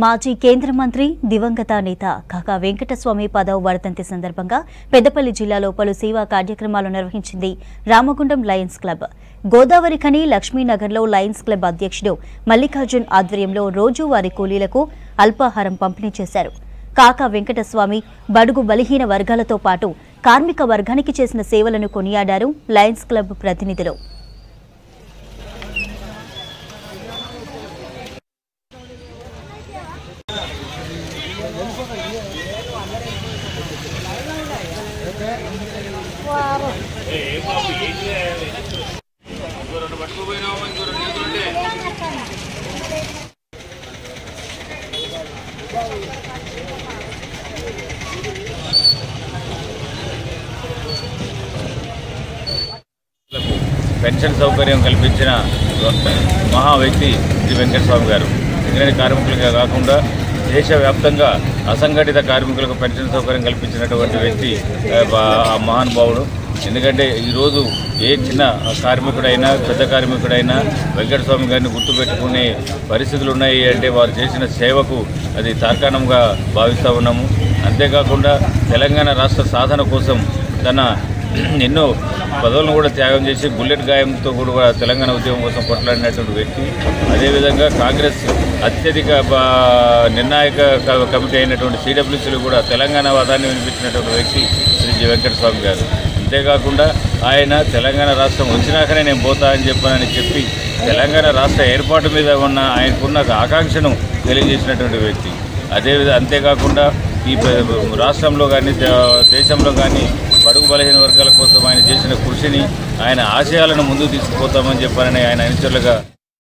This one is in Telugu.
మాజీ కేంద్ర మంత్రి దివంగత నేత కాకా వెంకటస్వామి పదవ వర్ధంతి సందర్భంగా పెద్దపల్లి జిల్లాలో పలు సేవా కార్యక్రమాలు నిర్వహించింది రామగుండం లయన్స్ క్లబ్. గోదావరి ఖని లక్ష్మీనగర్లో లయన్స్ క్లబ్ అధ్యక్షుడు మల్లికార్జున్ ఆధ్వర్యంలో రోజువారీ కూలీలకు అల్పాహారం పంపిణీ చేశారు. కాకా వెంకటస్వామి బడుగు బలహీన వర్గాలతో పాటు కార్మిక వర్గానికి చేసిన సేవలను కొనియాడారు లయన్స్ క్లబ్ ప్రతినిధులు. పెన్షన్ సౌకర్యం కల్పించిన మహా వ్యక్తి శ్రీ వెంకటస్వామి గారు. సింగరేణి కార్మికులుగా కాకుండా దేశవ్యాప్తంగా అసంఘటిత కార్మికులకు పెన్షన్ సౌకర్యం కల్పించినటువంటి వ్యక్తి మహానుభావుడు. ఎందుకంటే ఈరోజు ఏ చిన్న కార్మికుడైనా పెద్ద కార్మికుడైనా వెంకటస్వామి గారిని గుర్తుపెట్టుకునే పరిస్థితులు ఉన్నాయి అంటే వారు చేసిన సేవకు అది తార్కాణంగా భావిస్తూ ఉన్నాము. అంతేకాకుండా తెలంగాణ రాష్ట్ర సాధన కోసం తన ఎన్నో పదవులను కూడా త్యాగం చేసి బుల్లెట్ గాయంతో కూడా తెలంగాణ ఉద్యమం కోసం కొట్లాడినటువంటి వ్యక్తి. అదేవిధంగా కాంగ్రెస్ అత్యధిక నిర్ణాయక కమిటీ అయినటువంటి సిడబ్ల్యూసీలు కూడా తెలంగాణ వాదాన్ని వినిపించినటువంటి వ్యక్తి శ్రీ వెంకటస్వామి గారు. అంతేకాకుండా ఆయన తెలంగాణ రాష్ట్రం వచ్చినాకనే నేను పోతా అని చెప్పి తెలంగాణ రాష్ట్ర ఏర్పాటు మీద ఉన్న ఆయనకున్న ఆకాంక్షను తెలియజేసినటువంటి వ్యక్తి. అంతేకాకుండా ఈ రాష్ట్రంలో కానీ దేశంలో కానీ బడుగు బలహీన వర్గాల కోసం ఆయన చేసిన కృషిని ఆయన ఆశయాలను ముందుకు తీసుకుపోతామని చెప్పారని ఆయన అనుచరులుగా